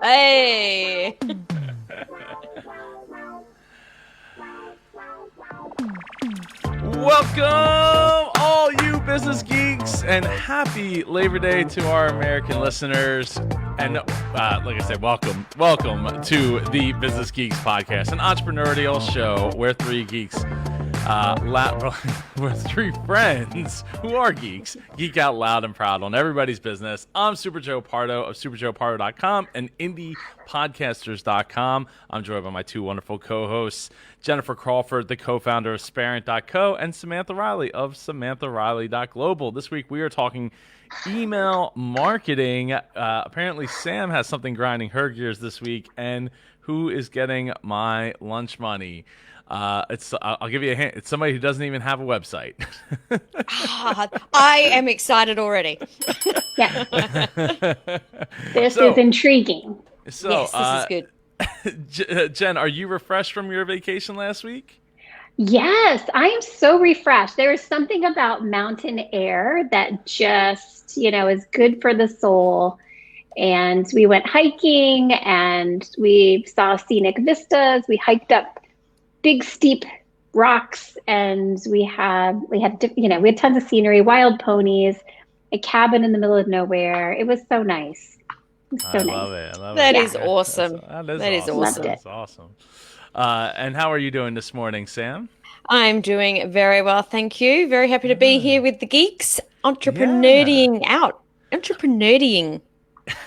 Hey. Welcome, all you business geeks, and happy Labor Day to our American listeners. And like I said, welcome to the Business Geeks Podcast, an entrepreneurial show where three geeks, we're three friends who are geeks, geek out loud and proud on everybody's business. I'm Super Joe Pardo of superjoepardo.com and indiepodcasters.com. I'm joined by my two wonderful co-hosts, Jennifer Crawford, the co-founder of Sparent.co, and Samantha Riley of SamanthaRiley.global. This week we are talking email marketing. Apparently Sam has something grinding her gears this week, and who is getting my lunch money? I'll give you a hint. It's somebody who doesn't even have a website. I am excited already. Yeah. This is intriguing. So, yes, this is good. Jen, are you refreshed from your vacation last week? Yes, I am so refreshed. There is something about mountain air that just, is good for the soul. And we went hiking and we saw scenic vistas. We hiked up big steep rocks, and we had tons of scenery, wild ponies, a cabin in the middle of nowhere. It was so nice. I love it. That is awesome. That is awesome. That's awesome. And how are you doing this morning, Sam? I'm doing very well, thank you. Very happy to be here with the geeks, entrepreneuring out. Entrepreneuring.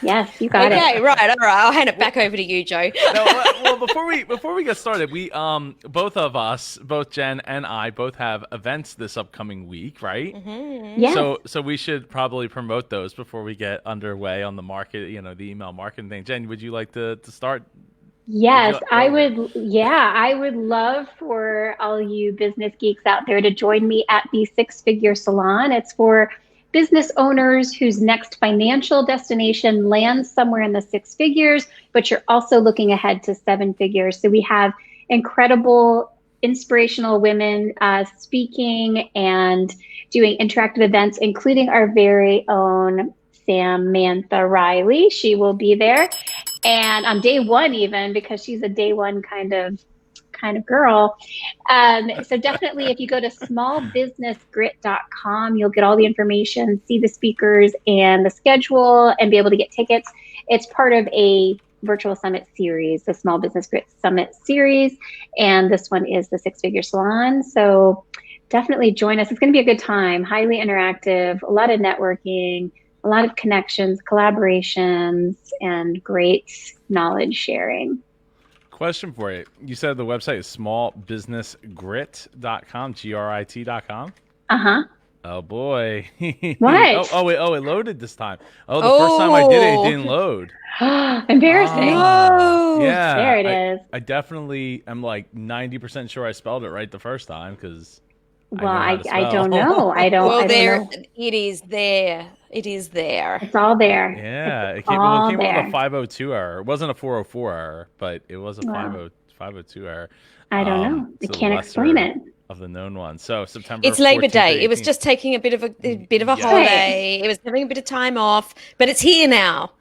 Yes, you got it. Okay, right. All right. I'll hand it back over to you, Joe. No, well, before we get started, we both of us, both Jen and I, both have events this upcoming week, right? Mm-hmm. Yes. So we should probably promote those before we get underway on the market, the email marketing thing. Jen, would you like to start? Yes, I would. Yeah, I would love for all you business geeks out there to join me at the Six Figure Salon. It's for business owners whose next financial destination lands somewhere in the six figures, but you're also looking ahead to seven figures. So we have incredible, inspirational women speaking and doing interactive events, including our very own Samantha Riley. She will be there. And on day one, even, because she's a day one kind of girl. So definitely, if you go to smallbusinessgrit.com, you'll get all the information, see the speakers and the schedule, and be able to get tickets. It's part of a virtual summit series, the Small Business Grit Summit series. And this one is the Six Figure Salon. So definitely join us. It's going to be a good time, highly interactive, a lot of networking, a lot of connections, collaborations, and great knowledge sharing. Question for you. You said the website is smallbusinessgrit.com, GRIT.com? Uh-huh. Oh, boy. What? Oh, it loaded this time. Oh, the first time I did it didn't load. Embarrassing. Oh, yeah. There it is. I definitely am like 90% sure I spelled it right the first time because Well, I don't know. I don't know. It is there. It is there. It's all there. Yeah. It It's came all with there. a 502 error. It wasn't a 404 error, but it was a 502 error. I don't know. I it's can't explain it. Of the known one. So September. It's Labor 14th Day. to It was 18th. just taking a bit of a holiday. It was having a bit of time off, but it's here now.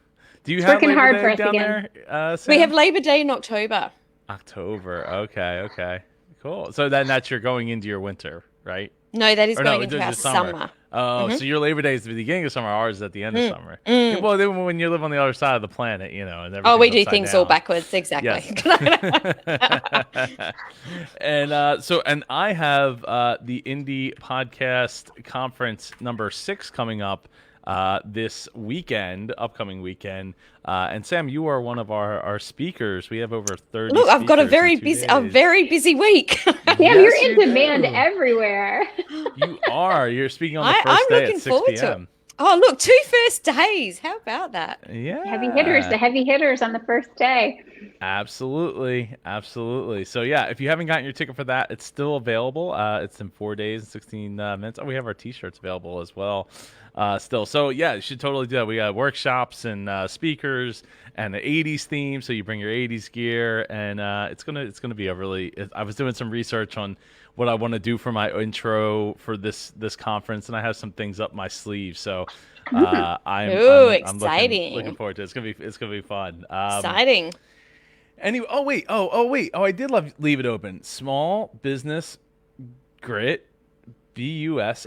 Do you have working Labor hard Day for us down again. there, Sam? We have Labor Day in October. October. Okay. Cool. So then you're going into your winter, right? No, that is Or going no, into it's our just summer. Oh, so your Labor Day is the beginning of summer, ours is at the end of summer. Yeah, well, then when you live on the other side of the planet, and We do everything's things upside all down. backwards. Exactly. Yes. And I have the Indie Podcast Conference number 6 coming up this upcoming weekend. And Sam, you are one of our speakers. We have over 30 Look, I've got a speakers in 2 very days. busy week. Damn, Yes, you're in you demand do. everywhere. You are. You're speaking on the I'm first day looking at 6 forward to p.m. it. Oh, look, 2 first days. How about that? Yeah. The heavy hitters on the first day. Absolutely. So yeah, if you haven't gotten your ticket for that, it's still available. It's in 4 days and 16 minutes. Oh, we have our t-shirts available as well. Still. So yeah, you should totally do that. We got workshops and speakers and the 80s theme. So you bring your 80s gear, and it's gonna be a really. I was doing some research on what I want to do for my intro for this conference, and I have some things up my sleeve. So Ooh, I'm looking exciting. forward to it. It's gonna be fun. Exciting. Anyway, wait. I did leave it open. Small business grit, BUSINESS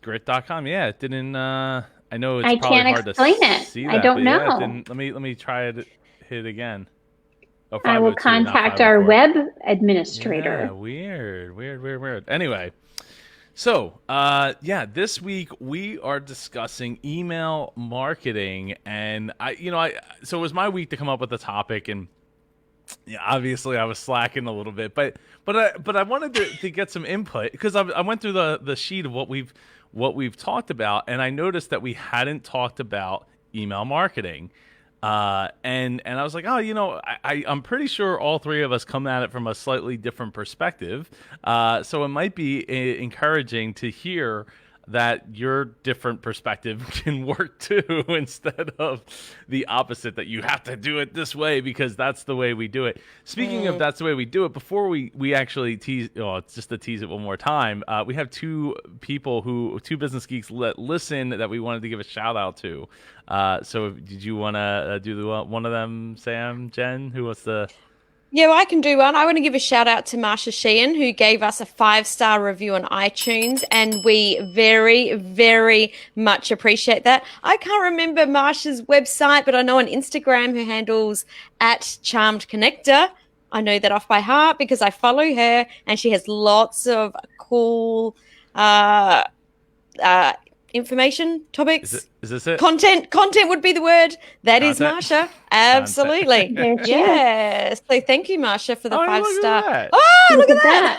grit.com. Yeah, it didn't. I know it's I probably can't hard to explain it. see I that, don't but yeah, it know. didn't. Let me try it. Hit it again. Oh, I will 502, not contact our 504. web Yeah, administrator. weird. Anyway, so this week we are discussing email marketing, and so it was my week to come up with a topic, and yeah, obviously I was slacking a little bit, but I wanted to get some input because I went through the sheet of what we've talked about, and I noticed that we hadn't talked about email marketing. And I was like, oh, I'm pretty sure all three of us come at it from a slightly different perspective. So it might be encouraging to hear that your different perspective can work too, instead of the opposite, that you have to do it this way because that's the way we do it. Speaking of that's the way we do it, before we actually just to tease it one more time, we have two business geeks listen that we wanted to give a shout out to. So did you want to do one of them, Sam, Jen? Who wants to? Yeah, well, I can do one. I want to give a shout out to Marsha Sheehan, who gave us a 5-star review on iTunes, and we very, very much appreciate that. I can't remember Marsha's website, but I know on Instagram her handles at Charmed Connector. I know that off by heart because I follow her, and she has lots of cool information topics. Is this it? Content would be the word. That is Content? Marsha. Absolutely. There she Yes. So thank you, Marsha, for the Oh, 5-star. look at that. Oh, look at that.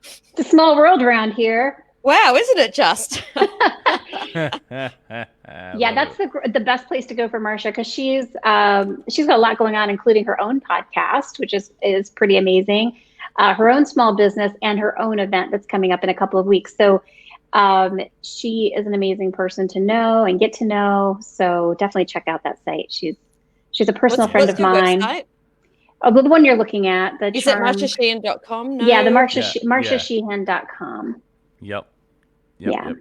It's a small world around here. Wow, isn't it just? Yeah, that's the best place to go for Marsha because she's got a lot going on, including her own podcast, which is pretty amazing, her own small business, and her own event that's coming up in a couple of weeks. So she is an amazing person to know and get to know. So definitely check out that site. She's a personal friend of mine. Website? Oh, the one you're looking at, Is it marshasheehan.com? No. Yeah, the marshasheehan.com. Yep. Yeah.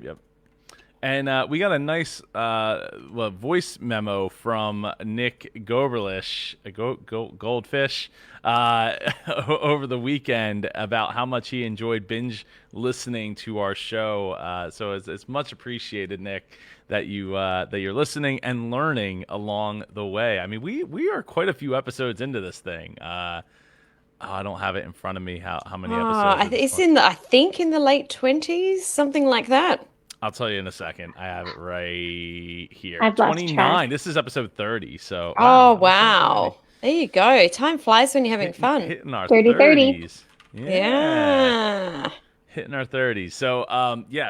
And we got a nice voice memo from Nick Goberlish, Goldfish, over the weekend about how much he enjoyed binge listening to our show. So it's much appreciated, Nick, that you're listening and learning along the way. I mean, we are quite a few episodes into this thing. I don't have it in front of me how many episodes. It's I think in the late 20s, something like that. I'll tell you in a second. I have it right here. I've lost 29. track. This is episode 30. So Wow. There you go. Time flies when you're having fun. Hitting our 30. 30s. Yeah. Hitting our 30s. So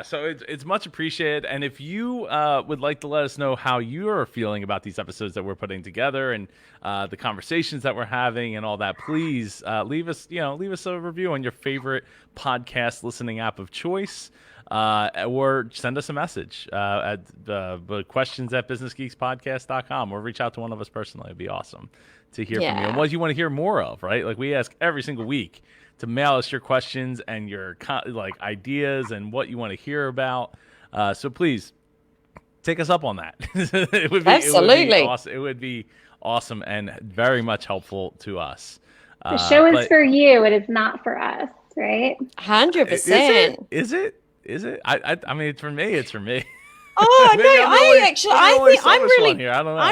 so it's much appreciated. And if you would like to let us know how you are feeling about these episodes that we're putting together and the conversations that we're having and all that, please leave us a review on your favorite podcast listening app of choice. Or send us a message at questions@businessgeekspodcast.com, or reach out to one of us personally. It'd be awesome to hear from you and what you want to hear more of, right? Like we ask every single week to mail us your questions and your ideas and what you want to hear about. So please take us up on that. Absolutely. It would be awesome and very much helpful to us. The show is for you. It is not for us, right? 100%. Is it? I mean, it's for me. It's for me. Oh no! I think I'm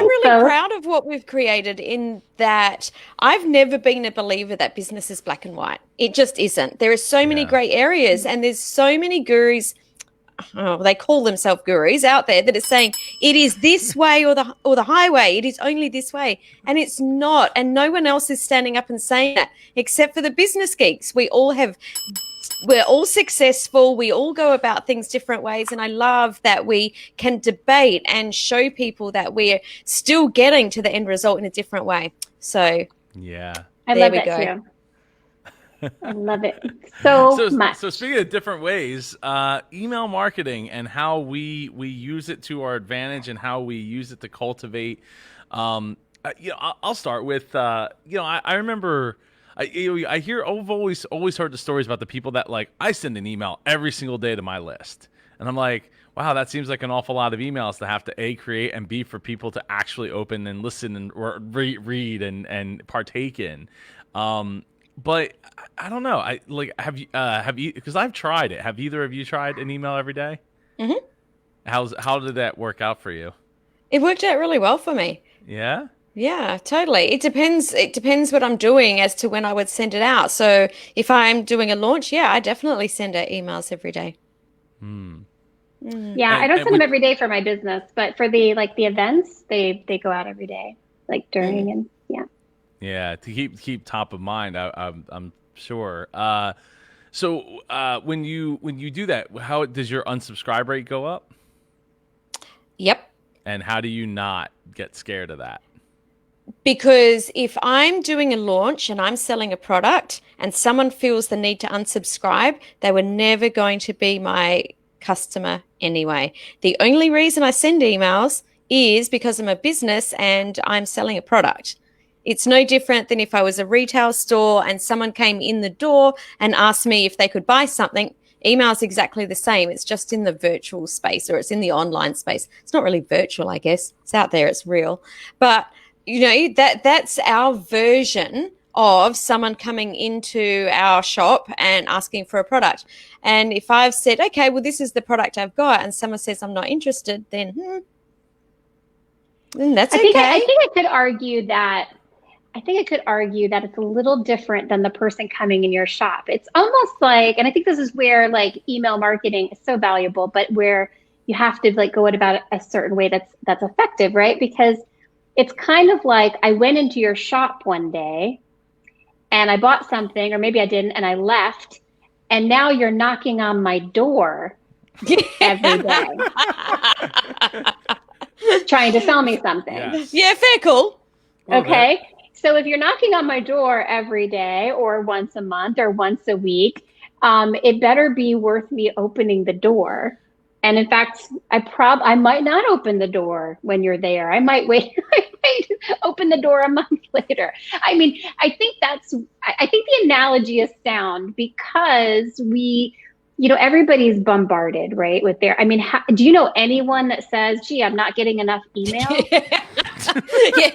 really proud of what we've created. In that, I've never been a believer that business is black and white. It just isn't. There are so many great areas, and there's so many gurus. Oh, they call themselves gurus out there that are saying it is this way or the highway. It is only this way, and it's not. And no one else is standing up and saying that except for the business geeks. We're all successful. We all go about things different ways. And I love that we can debate and show people that we're still getting to the end result in a different way. So yeah, I love it too. I love it so much. So speaking of different ways, email marketing and how we use it to our advantage and how we use it to cultivate. I'll start with I remember. I've always heard the stories about the people that I send an email every single day to my list. And I'm like, Wow, that seems like an awful lot of emails to have to A, create, and B, for people to actually open and listen and or read and partake in. But I don't know. Have you because I've tried it. Have either of you tried an email every day? Mm-hmm. How did that work out for you? It worked out really well for me. Yeah? Yeah, totally. It depends what I'm doing as to when I would send it out. So if I'm doing a launch, yeah, I definitely send out emails every day. Yeah, I don't send them every day for my business, but for the events, they go out every day, like during and yeah. Yeah, to keep top of mind, I'm sure. So when you do that, how does your unsubscribe rate go up? Yep. And how do you not get scared of that? Because if I'm doing a launch and I'm selling a product and someone feels the need to unsubscribe, they were never going to be my customer anyway. The only reason I send emails is because I'm a business and I'm selling a product. It's no different than if I was a retail store and someone came in the door and asked me if they could buy something. Email is exactly the same. It's just in the virtual space, or it's in the online space. It's not really virtual, I guess. It's out there. It's real. But, that's our version of someone coming into our shop and asking for a product. And if I've said, okay, well, this is the product I've got, and someone says I'm not interested, then that's okay. I think I could argue that it's a little different than the person coming in your shop. It's almost like, and I think this is where like email marketing is so valuable, but where you have to like go about it a certain way that's effective, right? Because it's kind of like I went into your shop one day and I bought something, or maybe I didn't, and I left, and now you're knocking on my door every day trying to sell me something. Yes. Yeah, fair call. Okay. So if you're knocking on my door every day or once a month or once a week, it better be worth me opening the door. And in fact, I might not open the door when you're there. I might wait, open the door a month later. I mean, I think the analogy is sound because everybody's bombarded, right? With do you know anyone that says, gee, I'm not getting enough email? Yeah,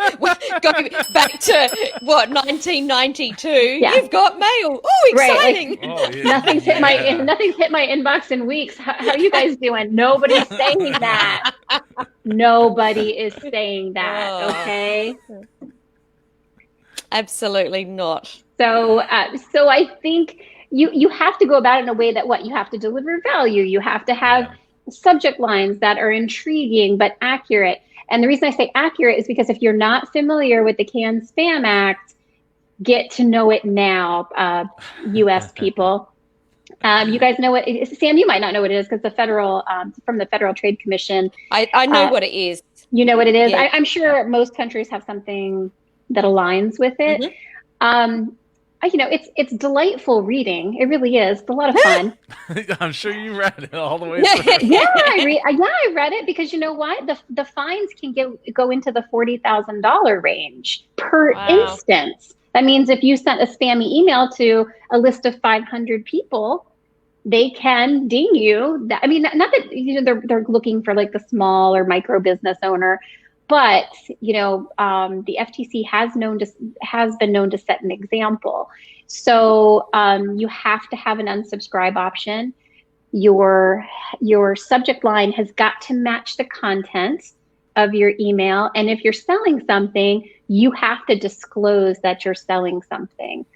going back to 1992. Yeah. You've got mail. Oh, exciting! Right, nothing's hit my inbox in weeks. How are you guys doing? Nobody's saying that. Nobody is saying that. Okay. Absolutely not. So I think you have to go about it in a way that you have to deliver value. You have to have subject lines that are intriguing but accurate. And the reason I say accurate is because if you're not familiar with the CAN-SPAM Act, get to know it now, U.S. people. You guys know what it is. Sam, you might not know what it is because the federal, from the Federal Trade Commission. I know what it is. You know what it is? Yeah. I'm sure most countries have something that aligns with it. Mm-hmm. It's delightful reading. It really is. It's a lot of fun. I'm sure you read it all the way through. Yeah, I read it because you know what? The fines can go into the $40,000 range per instance. That means if you sent a spammy email to a list of 500 people, they can ding you. Not that they're looking for like the small or micro business owner. But the FTC has been known to set an example. So you have to have an unsubscribe option. Your subject line has got to match the content of your email, and if you're selling something, you have to disclose that you're selling something.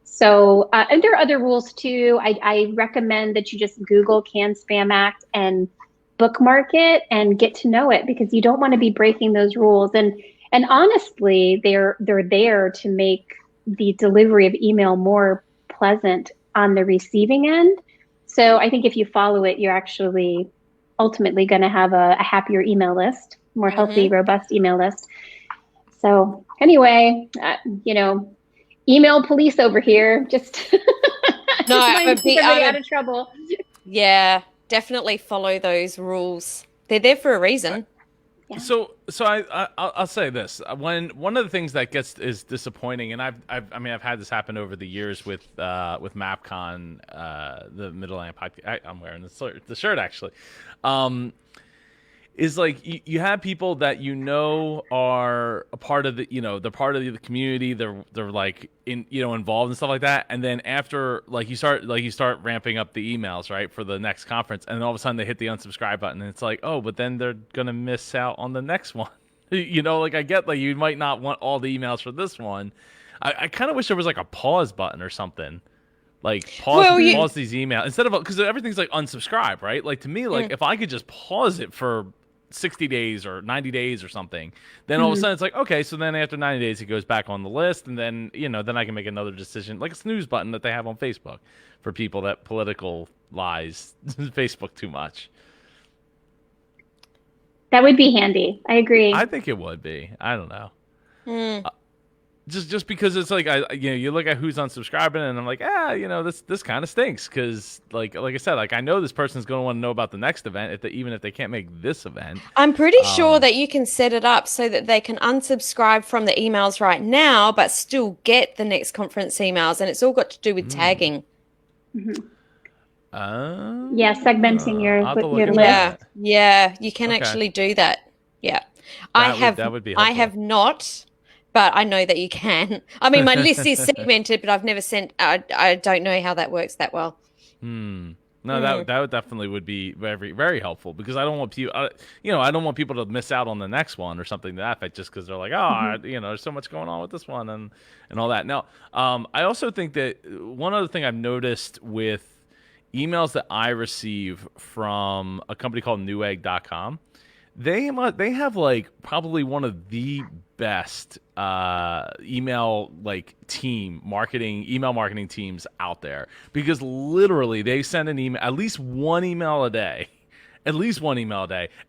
So and there are other rules too. I recommend that you just Google CAN-SPAM Act and bookmark it and get to know it, because you don't want to be breaking those rules. And honestly, they're there to make the delivery of email more pleasant on the receiving end. So I think if you follow it, you're actually ultimately going to have a happier email list, more healthy, robust email list. So anyway, email police over here, just keep everybody out of trouble. Yeah. Definitely follow those rules. They're there for a reason. Yeah. So I'll say this: when one of the things that is disappointing, and I've had this happen over the years with MapCon, the Mid-Atlantic podcast. I'm wearing the shirt actually. Is like you have people that are a part of they're part of the community. They're like involved and stuff like that. And then after you start ramping up the emails, right, for the next conference, and then all of a sudden they hit the unsubscribe button, and it's like, oh, but then they're gonna miss out on the next one. I get you might not want all the emails for this one. I kind of wish there was like a pause button or something. Like pause these emails instead of, because everything's like unsubscribe, right? Like to me, if I could just pause it for 60 days or 90 days or something, then all of a sudden it's like, okay, so then after 90 days it goes back on the list, and then then I can make another decision, like a snooze button that they have on Facebook for people that political lies Facebook too much. That would be handy. I agree. I think it would be. I don't know. Just because it's like you look at who's unsubscribing, and I'm like, this kind of stinks, because like I said, I know this person's going to want to know about the next event even if they can't make this event. I'm pretty sure that you can set it up so that they can unsubscribe from the emails right now, but still get the next conference emails, and it's all got to do with tagging. Segmenting your list. Yeah, you can actually do that. Yeah, that would be helpful. I have not. But I know that you can. I mean, my list is segmented, but I've never sent. I don't know how that works that well. No, that would definitely would be very, very helpful, because I don't want people. I don't want people to miss out on the next one or something to that effect, just because they're like, there's so much going on with this one and all that. Now, I also think that one other thing I've noticed with emails that I receive from a company called Newegg.com, they have like probably one of the best email marketing teams out there, because literally they send an email, at least one email a day, and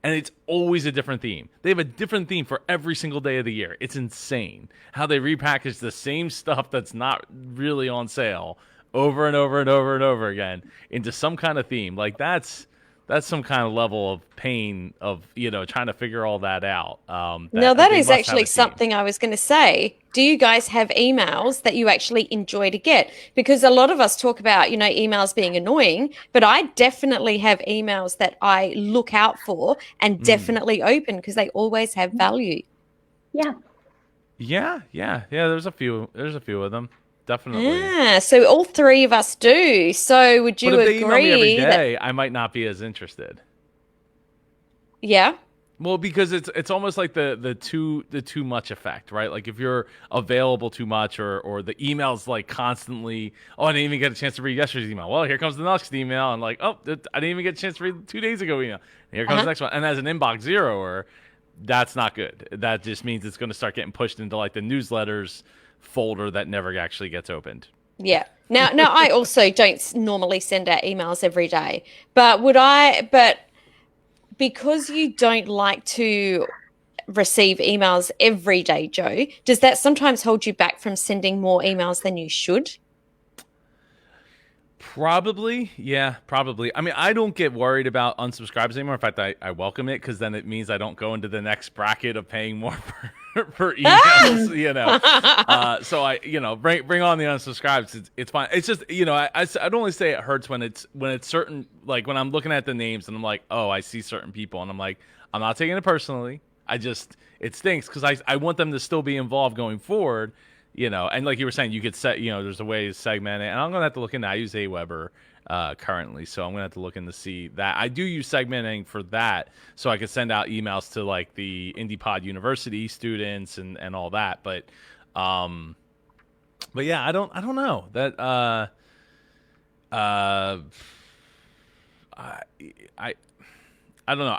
it's always a different theme. They have a different theme for every single day of the year. It's insane how they repackage the same stuff that's not really on sale over and over and over and over again into some kind of theme. Like that's some kind of level of pain of, trying to figure all that out. That is actually something I was going to say. Do you guys have emails that you actually enjoy to get? Because a lot of us talk about, emails being annoying, but I definitely have emails that I look out for and definitely open, because they always have value. Yeah. Yeah. There's a few of them. Definitely. Yeah, so all three of us do. So would you agree? But if they email me every day, I might not be as interested. Yeah. Well, because it's almost like the too much effect, right? Like if you're available too much, or the email's like constantly, I didn't even get a chance to read yesterday's email. Well, here comes the next email, and like, I didn't even get a chance to read 2 days ago email. And here comes the next one. And as an inbox zeroer, that's not good. That just means it's going to start getting pushed into like the newsletters folder that never actually gets opened. Yeah. Now I also don't normally send out emails every day, but because you don't like to receive emails every day, Joe, does that sometimes hold you back from sending more emails than you should? Probably. Yeah, probably. I mean, I don't get worried about unsubscribes anymore. In fact, I welcome it, because then it means I don't go into the next bracket of paying more for emails, so I, bring on the unsubscribes. It's fine. It's just, I'd only say it hurts when it's certain, like when I'm looking at the names and I'm like, oh, I see certain people, and I'm like, I'm not taking it personally. It stinks, because I want them to still be involved going forward. And like you were saying, you could set, there's a way to segment it, and I'm going to have to look into, I use Aweber currently, so I'm going to have to look in to see that. I do use segmenting for that, so I could send out emails to like the IndiePod University students and all that, but yeah, I don't know that, I don't know.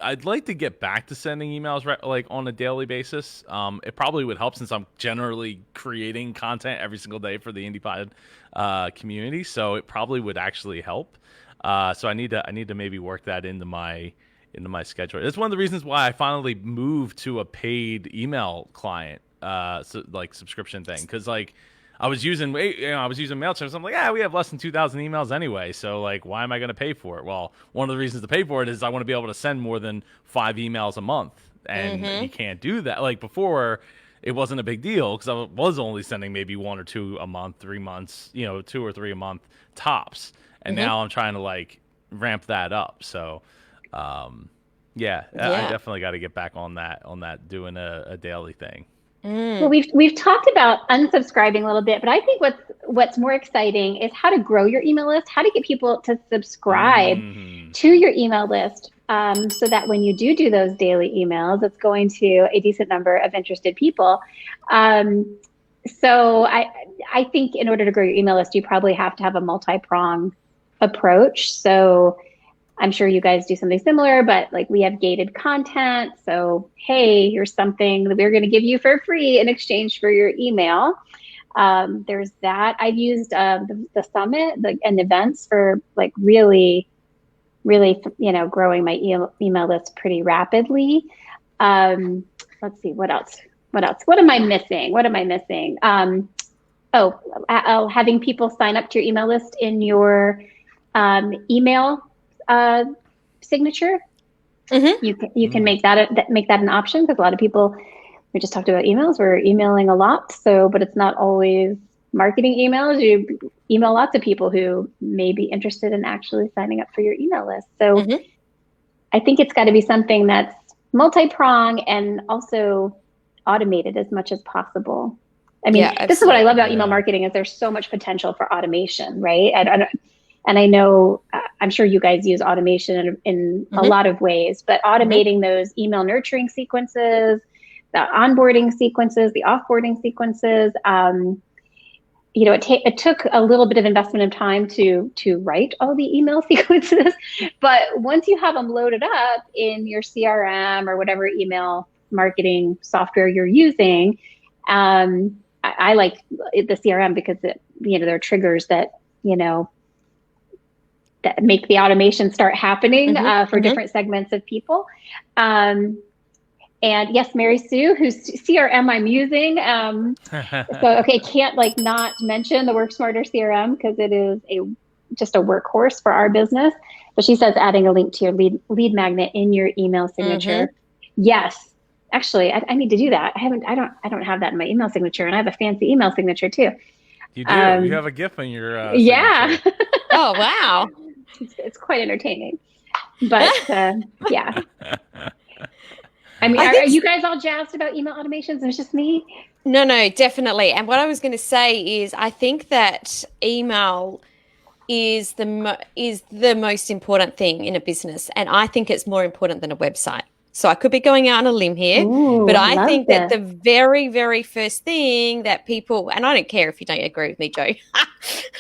I'd like to get back to sending emails like on a daily basis. It probably would help, since I'm generally creating content every single day for the IndiePod community. So it probably would actually help. So I need to maybe work that into my schedule. It's one of the reasons why I finally moved to a paid email client, like subscription thing, because like I was using MailChimp. So I'm like, we have less than 2,000 emails anyway. So like, why am I going to pay for it? Well, one of the reasons to pay for it is I want to be able to send more than 5 emails a month, and you can't do that. Like before, it wasn't a big deal because I was only sending maybe 1 or 2 a month, 3 months, 2 or 3 a month tops. And now I'm trying to like ramp that up. So, I definitely got to get back on that doing a daily thing. Well, we've talked about unsubscribing a little bit, but I think what's more exciting is how to grow your email list, how to get people to subscribe to your email list, so that when you do those daily emails, it's going to a decent number of interested people. So I think in order to grow your email list, you probably have to have a multi-pronged approach. So I'm sure you guys do something similar, but like we have gated content. So, hey, here's something that we're going to give you for free in exchange for your email. There's that. I've used the summit and events for like really, growing my email list pretty rapidly. Let's see, what else? What am I missing? Having people sign up to your email list in your email signature. You can make that an option, because a lot of people, we just talked about emails, we're emailing a lot, but it's not always marketing emails. You email lots of people who may be interested in actually signing up for your email list. So I think it's got to be something that's multi-pronged and also automated as much as possible. I mean, this is what I love about email marketing, is there's so much potential for automation, right? And I know, I'm sure you guys use automation in a lot of ways, but automating those email nurturing sequences, the onboarding sequences, the offboarding sequences, it took a little bit of investment of time to write all the email sequences, but once you have them loaded up in your CRM or whatever email marketing software you're using, I like the CRM because there are triggers that make the automation start happening for different segments of people. And yes, Mary Sue, whose CRM I'm using. Can't not mention the Work Smarter CRM because it is just a workhorse for our business. But she says adding a link to your lead magnet in your email signature. Yes, actually, I need to do that. I don't have that in my email signature, and I have a fancy email signature too. You do. You have a GIF in your signature. Oh wow. It's quite entertaining, but yeah. I mean, are you guys all jazzed about email automations? It's just me? No, definitely. And what I was going to say is, I think that email is the most important thing in a business, and I think it's more important than a website. So I could be going out on a limb here, but I think that the very, very first thing that people, and I don't care if you don't agree with me, Joe.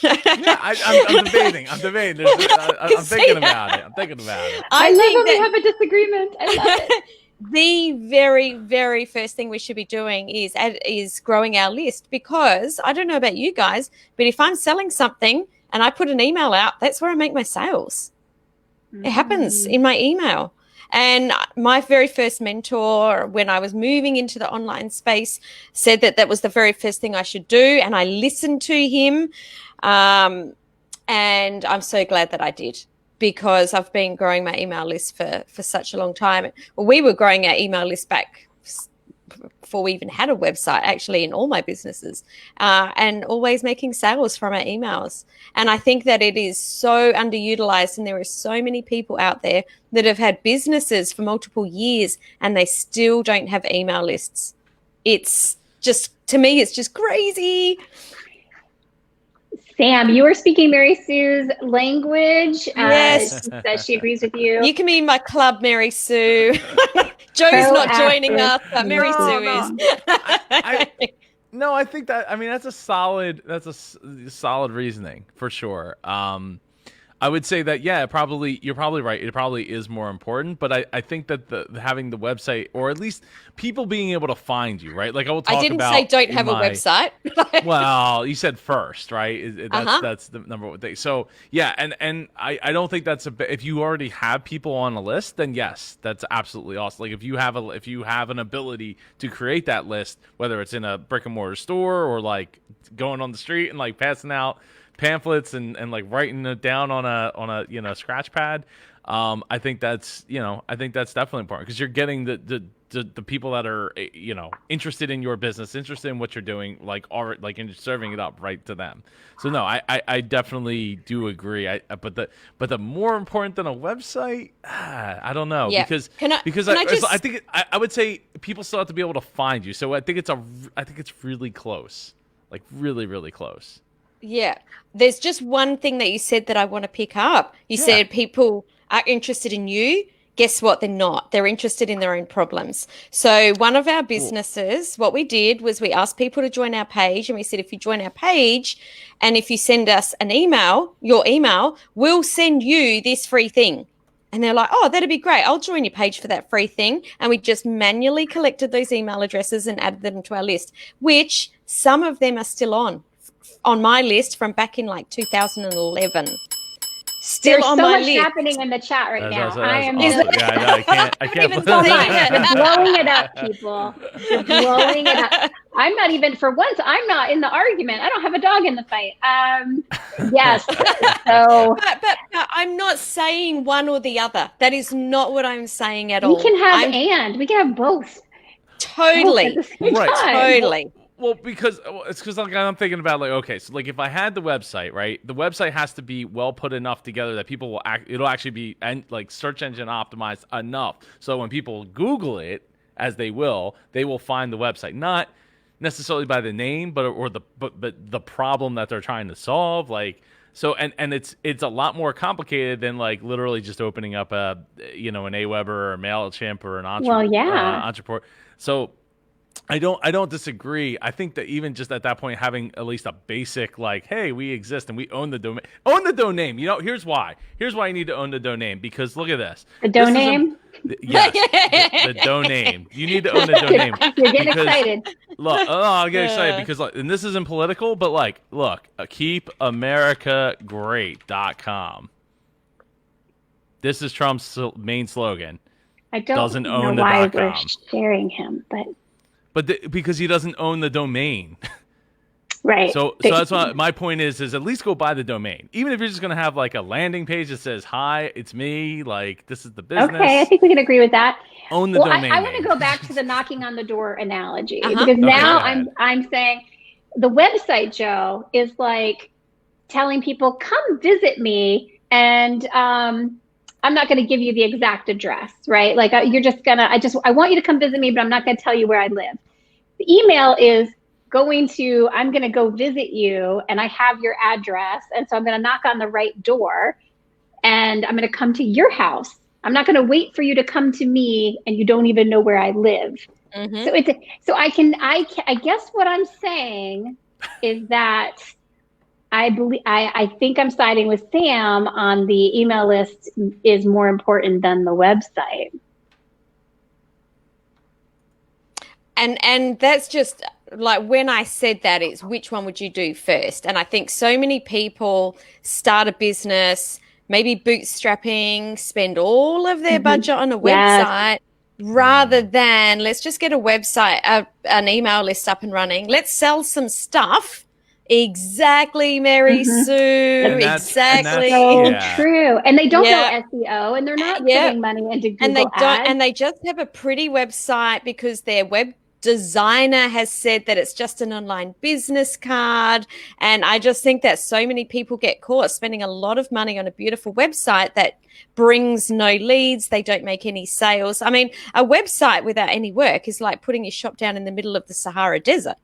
I'm debating. I'm thinking about it. I love when we have a disagreement. I love it. The very, very first thing we should be doing is growing our list, because I don't know about you guys, but if I'm selling something and I put an email out, that's where I make my sales. It happens in my email. And my very first mentor, when I was moving into the online space, said that was the very first thing I should do. And I listened to him. And I'm so glad that I did, because I've been growing my email list for such a long time. Well, we were growing our email list back before we even had a website, actually, in all my businesses, and always making sales from our emails. And I think that it is so underutilized, and there are so many people out there that have had businesses for multiple years and they still don't have email lists. It's just, to me, it's just crazy. Sam, you are speaking Mary Sue's language. Yes. She says she agrees with you. You can be in my club, Mary Sue. Joe's not joining us, but Mary Sue is. I think that, that's a solid reasoning for sure. I I would say that, yeah, you're probably right. It probably is more important, but I think that having the website, or at least people being able to find you, right? Like I will talk about. I didn't say don't have a website. Well, you said first, right? That's the number one thing. So yeah, and I don't think that's if you already have people on a list, then yes, that's absolutely awesome. Like if you have an ability to create that list, whether it's in a brick and mortar store or like going on the street and like passing out pamphlets and like writing it down on a scratch pad. I think that's definitely important, because you're getting the people that are interested in your business, interested in what you're doing, and serving it up right to them. So no, I definitely do agree. But the more important than a website, I don't know, because I think I would say people still have to be able to find you. So I think it's really close, like really, really close. Yeah. There's just one thing that you said that I want to pick up. You said people are interested in you. Guess what? They're not. They're interested in their own problems. So one of our businesses, what we did was we asked people to join our page, and we said, if you join our page and if you send us your email, we'll send you this free thing. And they're like, oh, that'd be great. I'll join your page for that free thing. And we just manually collected those email addresses and added them to our list, which some of them are still on my list from back in like 2011. Still There's on so my much list. happening in the chat right now. I am awesome. I can't even You're blowing it up, people. You're blowing it up. I'm not even, for once, I'm not in the argument. I don't have a dog in the fight. Yes. So, but I'm not saying one or the other. That is not what I'm saying at all. We can have both. Totally. Totally. Well, because like I'm thinking about like, okay, so like if I had the website, right, the website has to be well put enough together that people it'll actually be like search engine optimized enough, so when people Google it, as they will find the website, not necessarily by the name, but the problem that they're trying to solve, like. So and it's a lot more complicated than like literally just opening up an Aweber or a MailChimp or an Entrepreneur. So I don't disagree. I think that even just at that point, having at least a basic like, hey, we exist and we own the domain. Own the domain. Here's why. Here's why you need to own the domain, because look at this. The domain? Yes, the domain. You need to own the domain. You're getting excited. Look, I'll get excited because and this isn't political, but like, look, keepamericagreat.com. This is Trump's main slogan. I don't doesn't know own why the we're sharing him, but because he doesn't own the domain. Right. So that's why my point is at least go buy the domain. Even if you're just going to have like a landing page that says, hi, it's me, like this is the business. Okay, I think we can agree with that. Own the domain. I want to go back to the knocking on the door analogy, because now I'm saying the website, Joe, is like telling people, come visit me, and I'm not going to give you the exact address, right? Like you're just gonna, I want you to come visit me, but I'm not going to tell you where I live. The email is I'm going to go visit you, and I have your address. And so I'm going to knock on the right door, and I'm going to come to your house. I'm not going to wait for you to come to me and you don't even know where I live. Mm-hmm. So I guess what I'm saying is that I think I'm siding with Sam on the email list is more important than the website. And that's just like when I said that, it's which one would you do first? And I think so many people start a business, maybe bootstrapping, spend all of their budget on a website rather than let's just get a website, an email list up and running. Let's sell some stuff. Exactly, Mary Sue. Exactly. That's so true. And they don't know SEO, and they're not putting money into Google ads. And they just have a pretty website because their web designer has said that it's just an online business card. And I just think that so many people get caught spending a lot of money on a beautiful website that brings no leads. They don't make any sales. I mean, a website without any work is like putting your shop down in the middle of the Sahara Desert.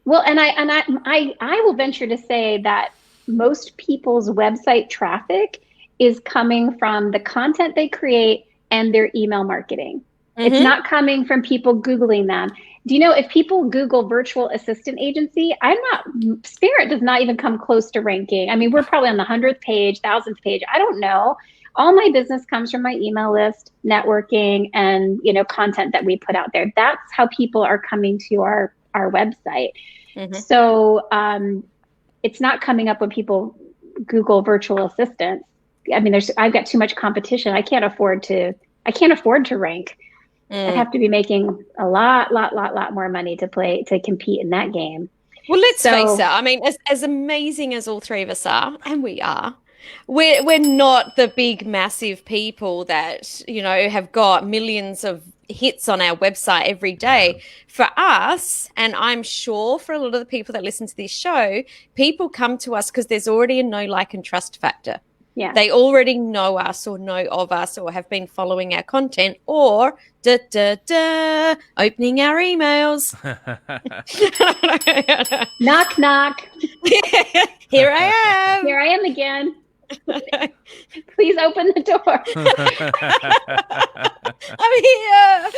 Well, and I will venture to say that most people's website traffic is coming from the content they create and their email marketing. It's not coming from people Googling them. Do you know if people Google virtual assistant agency, Spirit does not even come close to ranking. I mean, we're probably on the 100th page, 1000th page. I don't know. All my business comes from my email list, networking, and, content that we put out there. That's how people are coming to our website. Mm-hmm. So it's not coming up when people Google virtual assistants. I mean, I've got too much competition. I can't afford to rank. I'd have to be making a lot more money to compete in that game. Well, let's face it. I mean, as amazing as all three of us are, and we are, we're not the big, massive people that, have got millions of hits on our website every day. For us, and I'm sure for a lot of the people that listen to this show, people come to us because there's already a know, like, and trust factor. Yeah. They already know us or know of us or have been following our content or opening our emails. Knock, knock. Here I am. Here I am again. Please open the door. I'm here.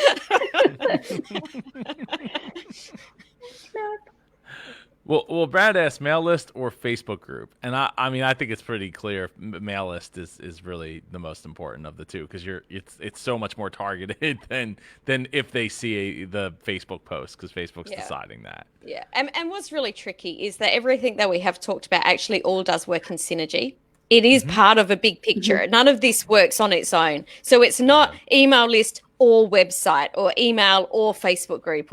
Well, Brad asked Maillist or Facebook group, and I mean I think it's pretty clear. Maillist is really the most important of the two because it's so much more targeted than if they see the Facebook post because Facebook's deciding that. Yeah, and what's really tricky is that everything that we have talked about actually all does work in synergy. It is part of a big picture. Mm-hmm. None of this works on its own. So it's not email list or website or email or Facebook group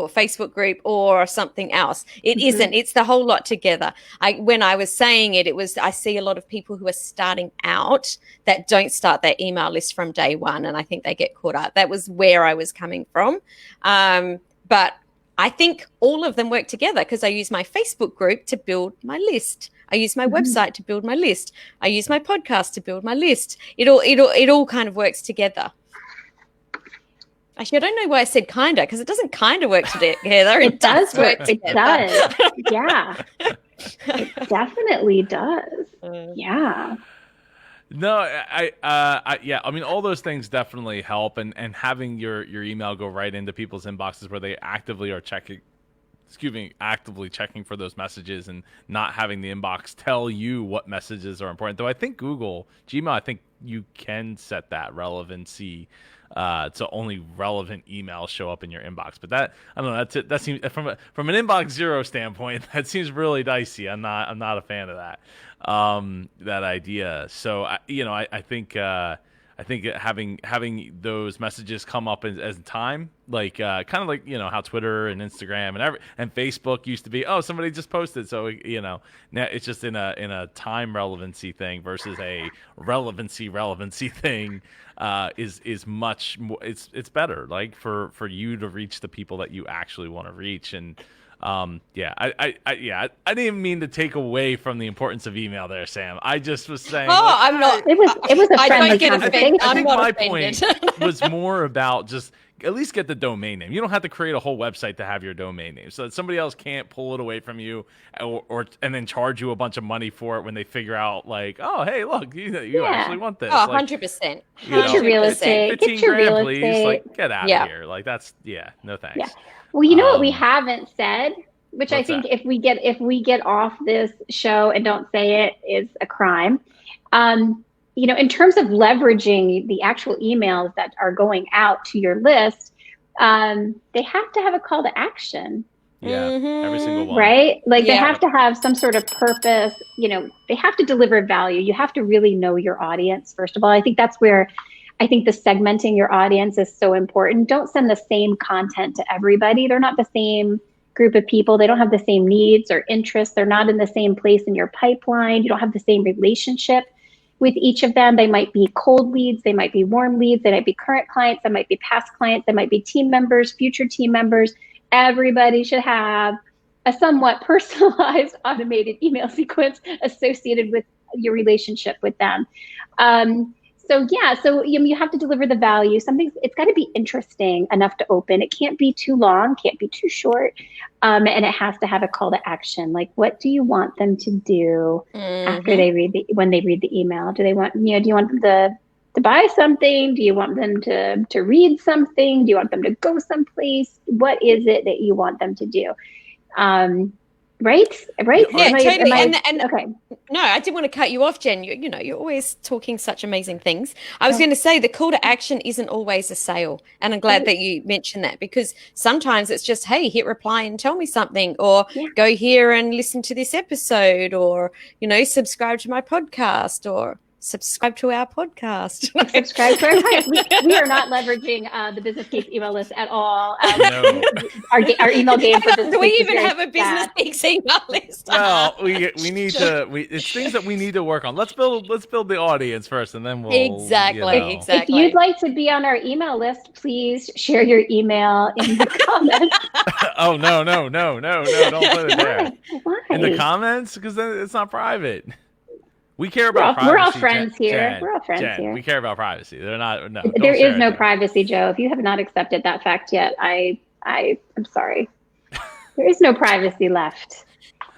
or something else. It isn't. It's the whole lot together. When I was saying it, I see a lot of people who are starting out that don't start their email list from day one, and I think they get caught up. That was where I was coming from. But I think all of them work together because I use my Facebook group to build my list. I use my website to build my list. I use my podcast to build my list. It all kind of works together. Actually, I don't know why I said kinda because it doesn't kind of work together. It does work together. It does. Yeah. It definitely does. Yeah. No, I mean, all those things definitely help, and having your email go right into people's inboxes where they actively checking for those messages and not having the inbox tell you what messages are important. Though I think Gmail, I think you can set that relevancy so only relevant emails show up in your inbox. But that, I don't know, that seems from an inbox zero standpoint, that seems really dicey. I'm not a fan of that idea. So I think having those messages come up as time, like kind of like how Twitter and Instagram and Facebook used to be. Oh, somebody just posted, so now it's just in a time relevancy thing versus a relevancy thing. Is much more. It's better, like for you to reach the people that you actually want to reach. And I didn't even mean to take away from the importance of email there, Sam. I just was saying. Oh, I'm not. It was a friendly conversation. I think my point was more about just at least get the domain name. You don't have to create a whole website to have your domain name, so that somebody else can't pull it away from you, and then charge you a bunch of money for it when they figure out, like, oh, hey, look, you actually want this. Oh, 100%. Get your real estate. 15 grand, please. Like, get out of here. Like, that's no thanks. Yeah. Well, you know what we haven't said, which I think if we get off this show and don't say it is a crime. In terms of leveraging the actual emails that are going out to your list, they have to have a call to action. Yeah, every single one. Right? Like they have to have some sort of purpose. They have to deliver value. You have to really know your audience, first of all. I think that's where the segmenting your audience is so important. Don't send the same content to everybody. They're not the same group of people. They don't have the same needs or interests. They're not in the same place in your pipeline. You don't have the same relationship with each of them. They might be cold leads. They might be warm leads. They might be current clients. They might be past clients. They might be team members, future team members. Everybody should have a somewhat personalized automated email sequence associated with your relationship with them. So you have to deliver the value. It's got to be interesting enough to open. It can't be too long, can't be too short. And it has to have a call to action. Like, what do you want them to do after when they read the email? Do they want, do you want them to to buy something? Do you want them to read something? Do you want them to go someplace? What is it that you want them to do? Right? Yeah, totally. Okay. No, I didn't want to cut you off, Jen. You're always talking such amazing things. I was going to say the call to action isn't always a sale. And I'm glad that you mentioned that, because sometimes it's just, hey, hit reply and tell me something, or go here and listen to this episode, or, subscribe to my podcast, or subscribe to our podcast. Subscribe to our podcast. We are not leveraging the Business Geeks email list at all. No. Our email game for Business Do we Geeks even have a Business Geeks email list? Well, we need to. It's things that we need to work on. Let's build the audience first, and then we'll exactly. If you'd like to be on our email list, please share your email in the comments. Oh no! Don't put it there. Why? In the comments, because then it's not private. We care about privacy. We're all friends here. Jen, We're all friends Jen, here. We care about privacy. They're not. No, there is no privacy, Joe. If you have not accepted that fact yet, I'm sorry. There is no privacy left.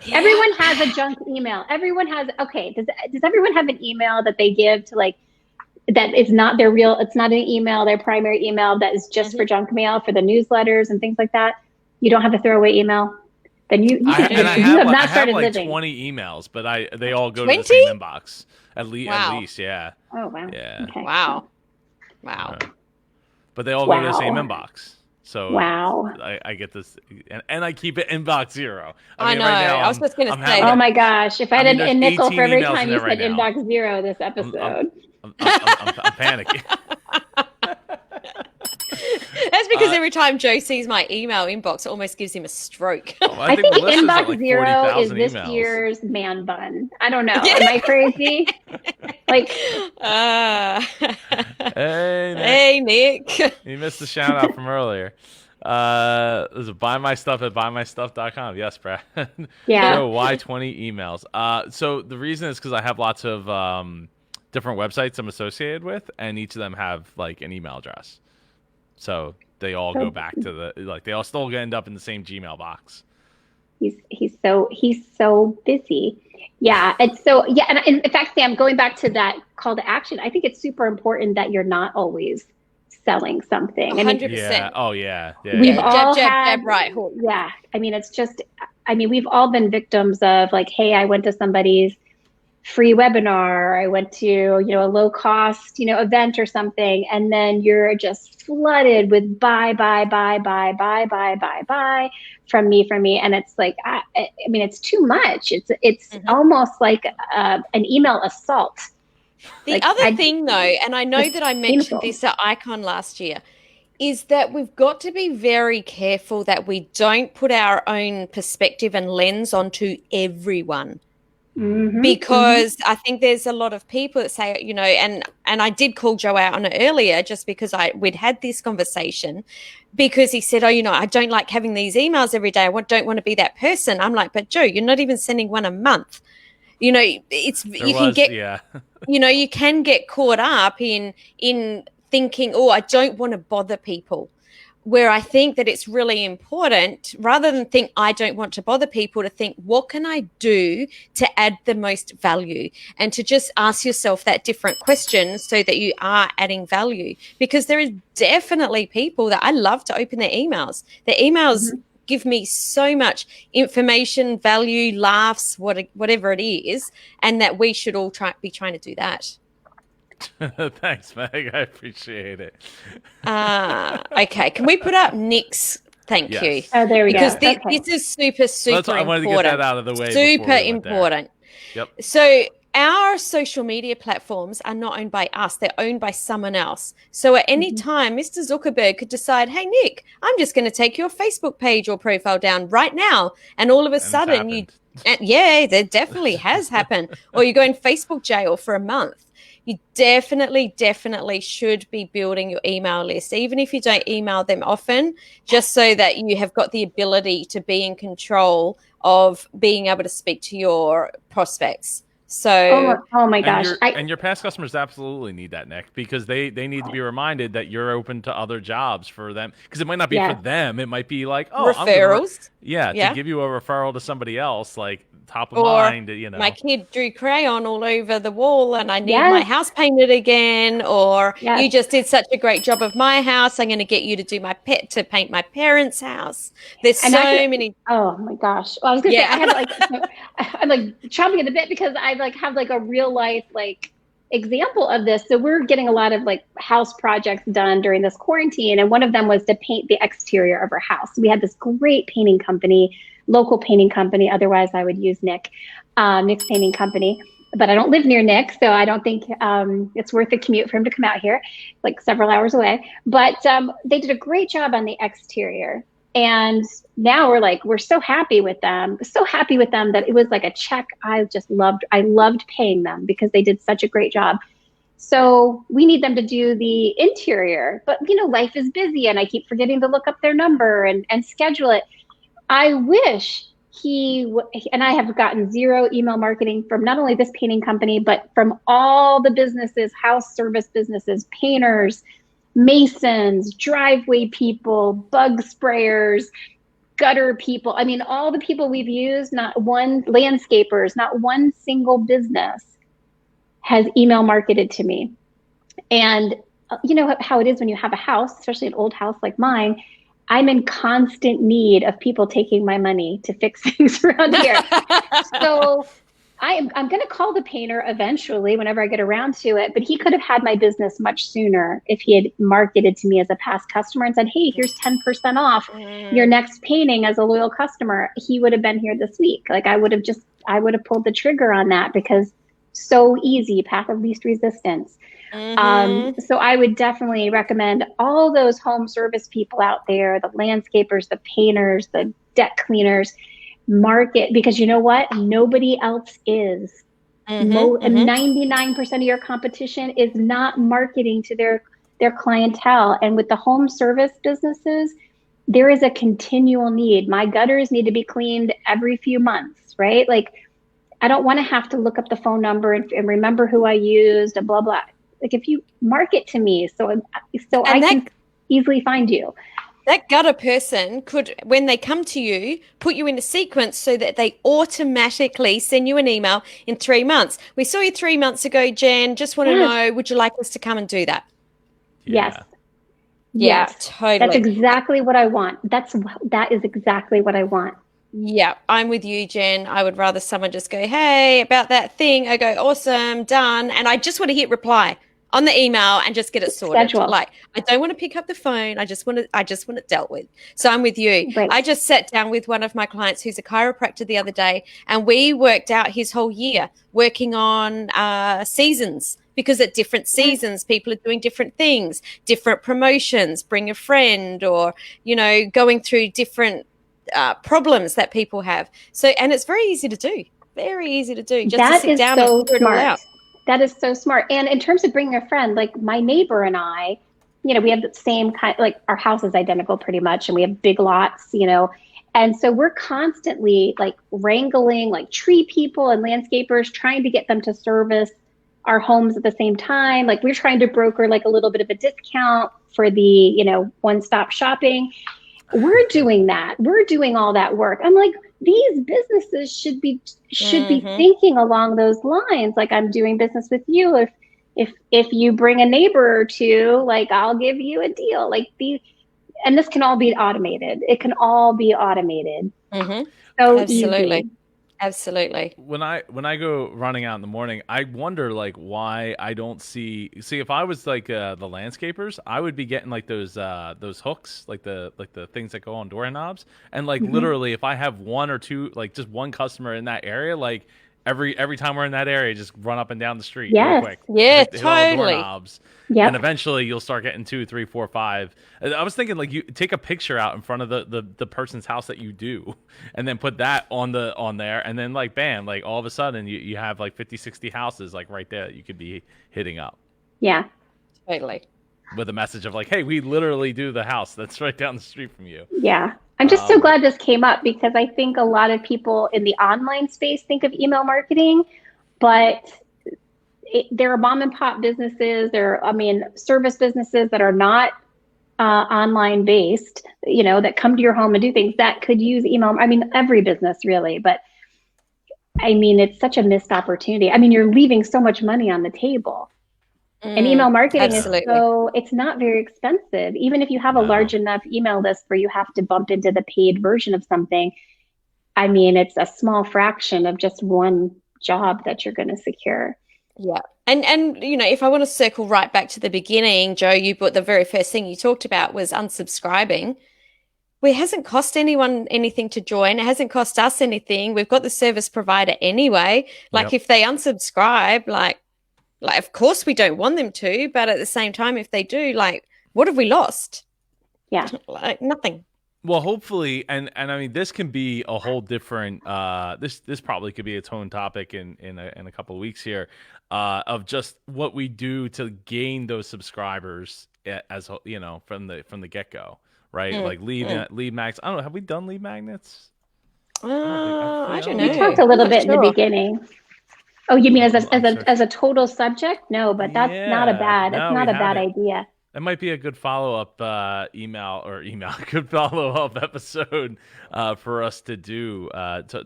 Yeah. Everyone has a junk email. Everyone has. Okay. Does everyone have an email that they give to, like, that is not their real? It's not an email, their primary email, that is just for junk mail, for the newsletters and things like that. You don't have a throwaway email. Then you have not started living. 20 emails, but they all go 20? to the same inbox. At least, yeah. Oh wow. Yeah. Okay. Wow. But they all go to the same inbox. So I get this, and I keep it inbox 0. I know. Right now, I was just going to say. Oh my gosh! If I had a nickel for every time you said inbox 0 this episode, I'm panicking. That's because every time Joe sees my email inbox, it almost gives him a stroke. I think inbox 0 is this year's man bun. I don't know. Am I crazy? Hey, Nick. You missed the shout out from earlier. There's a buy my stuff at buymystuff.com. Yes, Brad. Yeah. So why 20 emails? So the reason is because I have lots of different websites I'm associated with, and each of them have like an email address. So they all go back to they all still end up in the same Gmail box. He's so busy. Yeah. And in fact, Sam, going back to that call to action, I think it's super important that you're not always selling something. 100%. Yeah. Oh yeah. We've all jab, right. Yeah. I mean, we've all been victims of, like, hey, I went to somebody's free webinar, I went to, a low cost, event or something. And then you're just flooded with buy from me. And it's like, I mean, it's too much. It's almost like an email assault. The other thing though, and I know that I mentioned this at Icon last year, is that we've got to be very careful that we don't put our own perspective and lens onto everyone. Because I think there's a lot of people that say, and I did call Joe out on it earlier just because we'd had this conversation, because he said, I don't like having these emails every day. I don't want to be that person. I'm like, but Joe, you're not even sending one a month. You can get caught up in thinking, I don't want to bother people. Where I think that it's really important, rather than think I don't want to bother people, to think what can I do to add the most value, and to just ask yourself that different question so that you are adding value. Because there is definitely people that I love to open their emails. Their emails give me so much information, value, laughs, whatever it is, and that we should all be trying to do that. Thanks, Meg. I appreciate it. Okay. Can we put up Nick's thank you? Oh, there we go. Because this is super important. I wanted to get that out of the way. Super important. Yep. So our social media platforms are not owned by us. They're owned by someone else. So at any time, Mr. Zuckerberg could decide, hey, Nick, I'm just going to take your Facebook page or profile down right now. And all of a sudden that definitely has happened. Or you go in Facebook jail for a month. You definitely should be building your email list, even if you don't email them often, just so that you have got the ability to be in control of being able to speak to your prospects. So, oh my gosh. And your past customers absolutely need that, Nick, because they need to be reminded that you're open to other jobs for them. Because it might not be for them. It might be like, referrals. to give you a referral to somebody else, like top of or mind, my kid drew crayon all over the wall and I need my house painted again, or you just did such a great job of my house, I'm going to get you to do to paint my parents' house. There's many. Oh my gosh. Well, I was going to say, I had I'm like chomping at the bit because I have a real life example of this. So we're getting a lot of house projects done during this quarantine. And one of them was to paint the exterior of our house. We had this great painting company, local painting company. Otherwise I would use Nick's painting company, but I don't live near Nick. So I don't think it's worth the commute for him to come out here, several hours away. But they did a great job on the exterior. And now we're so happy with them, that it was like a check. I loved paying them because they did such a great job. So we need them to do the interior, but life is busy and I keep forgetting to look up their number and schedule it. I wish and I have gotten zero email marketing from not only this painting company, but from all the businesses, house service businesses, painters, masons, driveway people, bug sprayers, gutter people. I mean, all the people we've used, landscapers, not one single business has email marketed to me. And you know how it is when you have a house, especially an old house like mine, I'm in constant need of people taking my money to fix things around here. So I'm going to call the painter eventually whenever I get around to it, but he could have had my business much sooner if he had marketed to me as a past customer and said, hey, here's 10% off your next painting as a loyal customer. He would have been here this week. I would have pulled the trigger on that because so easy, path of least resistance. So I would definitely recommend all those home service people out there, the landscapers, the painters, the deck cleaners, market, because you know what? Nobody else is. 99% of your competition is not marketing to their clientele. And with the home service businesses, there is a continual need. My gutters need to be cleaned every few months, right? I don't want to have to look up the phone number and remember who I used and blah, blah. If you market to me, so I can easily find you. That gutter person could, when they come to you, put you in a sequence so that they automatically send you an email in 3 months. We saw you 3 months ago, Jen. Just want to know, would you like us to come and do that? Yes. Yeah, totally. That's exactly what I want. That is exactly what I want. Yeah, I'm with you, Jen. I would rather someone just go, hey, about that thing. I go, awesome, done. And I just want to hit reply on the email and just get it sorted. Schedule. I don't want to pick up the phone. I just want it dealt with. So I'm with you. Right. I just sat down with one of my clients who's a chiropractor the other day, and we worked out his whole year working on seasons, because at different seasons, people are doing different things, different promotions, bring a friend, or, going through different problems that people have. So, and it's very easy to do. Very easy to do. Just to sit down and figure it all out. That is so smart. And in terms of bringing a friend, my neighbor and I, we have the same kind, our house is identical pretty much, and we have big lots, and so we're constantly wrangling tree people and landscapers, trying to get them to service our homes at the same time. We're trying to broker a little bit of a discount for the, one-stop shopping. We're doing that. We're doing all that work. I'm these businesses should be thinking along those lines. I'm doing business with you. If you bring a neighbor or two, I'll give you a deal. And this can all be automated. It can all be automated. So absolutely. Easy. Absolutely. When I go running out in the morning, I wonder why I don't see if I was the landscapers, I would be getting those hooks, the things that go on doorknobs, and literally if I have one or two, just one customer in that area, every time we're in that area, just run up and down the street real quick. Yeah, hit totally. Doorknobs. Yep. And eventually you'll start getting 2, 3, 4, 5. I was thinking you take a picture out in front of the person's house that you do, and then put that on there, and then bam, all of a sudden you have 50, 60 houses right there that you could be hitting up. Yeah. Totally. With a message of hey, we literally do the house that's right down the street from you. Yeah. I'm just so glad this came up, because I think a lot of people in the online space think of email marketing, but there are mom and pop businesses, service businesses that are not online based, that come to your home and do things that could use email. I mean, every business really, but I mean, it's such a missed opportunity. I mean, you're leaving so much money on the table. And email marketing it's not very expensive. Even if you have a large enough email list where you have to bump into the paid version of something, I mean, it's a small fraction of just one job that you're going to secure. Yeah. And if I want to circle right back to the beginning, Joe, the very first thing you talked about was unsubscribing. Well, it hasn't cost anyone anything to join. It hasn't cost us anything. We've got the service provider anyway. Like if they unsubscribe, like of course we don't want them to, but at the same time, if they do, like, what have we lost? Yeah. Like nothing. Well, hopefully, and I mean, this can be a whole different. This probably could be its own topic in a couple of weeks here, of just what we do to gain those subscribers as from the get go, right? Like lead magnets. I don't know. Have we done lead magnets? I don't know. We talked a little bit in the beginning. Oh, you mean as a total subject? No, but that's not a bad. It's not a bad idea. That might be a good follow-up good follow-up episode for us to do,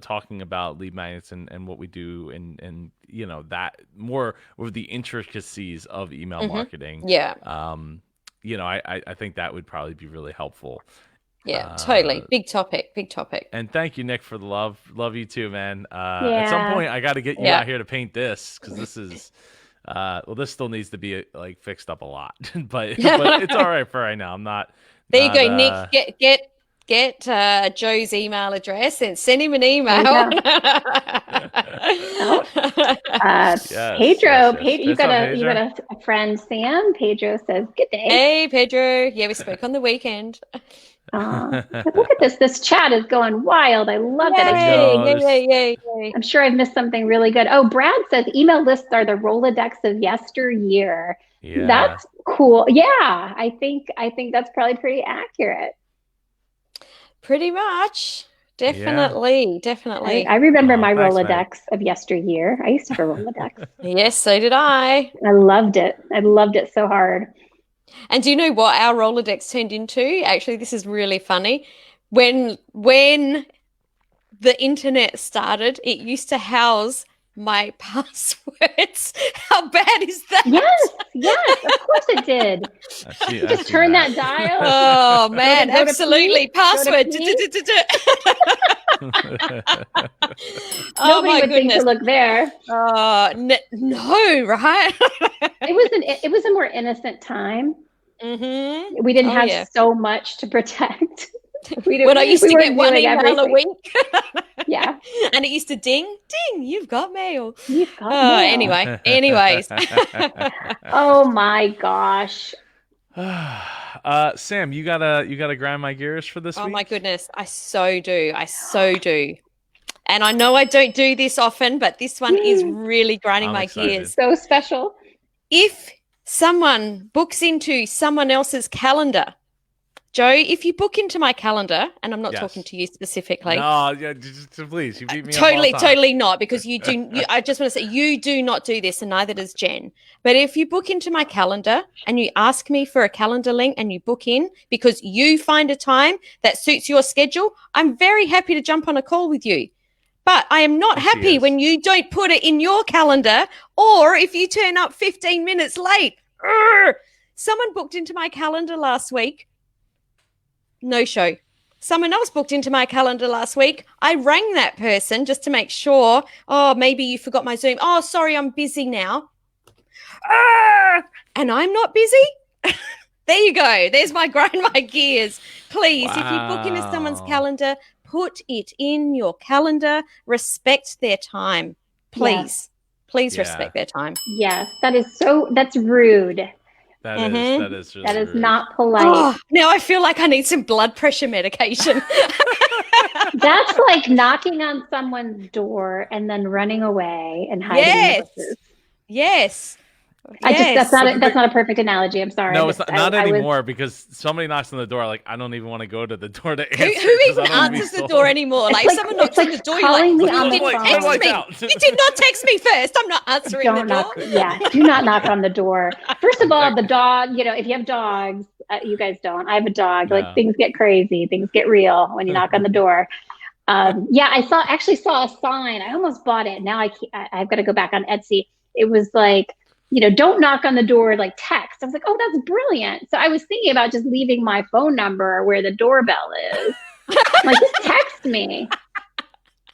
talking about lead magnets and what we do and that more with the intricacies of email marketing. Yeah. I think that would probably be really helpful. Yeah, totally. Big topic. And thank you, Nick, for the love. Love you too, man. At some point, I got to get you out here to paint this because this is... this still needs to be fixed up a lot, but it's all right for right now. I'm not. There you go, Nick. Get Joe's email address and send him an email. Pedro, you got a friend, Sam. Pedro says, "Good day." Hey, Pedro. Yeah, we spoke on the weekend. Look at this. This chat is going wild. I love it. Yay. I'm sure I've missed something really good. Oh, Brad says email lists are the Rolodex of yesteryear. Yeah. That's cool. Yeah, I think that's probably pretty accurate. Pretty much. Definitely. I remember my Rolodex of yesteryear. I used to have a Rolodex. Yes, so did I. I loved it. I loved it so hard. And do you know what our Rolodex turned into? Actually, this is really funny. When the internet started, it used to house my passwords. How bad is that? Yes, of course it did. You just turn that dial. Oh man, absolutely. Password. Nobody would think to look there. No, right? It was a more innocent time. Mm-hmm. We didn't have so much to protect. When I used to get one email a week. Yeah. And it used to ding, you've got mail. You've got mail. Anyways. Oh my gosh. Sam, you gotta grind my gears for this week? Oh my goodness. I so do. And I know I don't do this often, but this one is really grinding my gears. So special. If someone books into someone else's calendar, Joe, if you book into my calendar, and I'm not talking to you specifically. No, just please, you beat me up totally not, because you do. I just want to say you do not do this, and neither does Jen. But if you book into my calendar and you ask me for a calendar link and you book in because you find a time that suits your schedule, I'm very happy to jump on a call with you. But I am not happy when you don't put it in your calendar, or if you turn up 15 minutes late. Someone booked into my calendar last week. No show. Someone else booked into my calendar last week. I rang that person just to make sure. Oh, maybe you forgot my Zoom. Oh, sorry, I'm busy now. And I'm not busy. There you go. There's my grind my gears. Please, if you book into someone's calendar, put it in your calendar. Respect their time. Please. Please respect their time. Yes, that's rude. That is not polite. Oh, now I feel like I need some blood pressure medication. That's like knocking on someone's door and then running away and hiding. Yes. That's not a perfect analogy. I'm sorry. No, it's not anymore because somebody knocks on the door. Like, I don't even want to go to the door to answer. Who even answers the door anymore? Like someone knocks on the door, you're like, you didn't text me. You did not text me first. I'm not answering the door. Do not knock on the door. First of all, the dog, if you have dogs, You guys don't. I have a dog. No. Like things get crazy. Things get real when you knock on the door. Yeah, I actually saw a sign. I almost bought it. Now I've got to go back on Etsy. It was like, don't knock on the door, like text. I was like, oh, that's brilliant. So I was thinking about just leaving my phone number where the doorbell is. Like, just text me.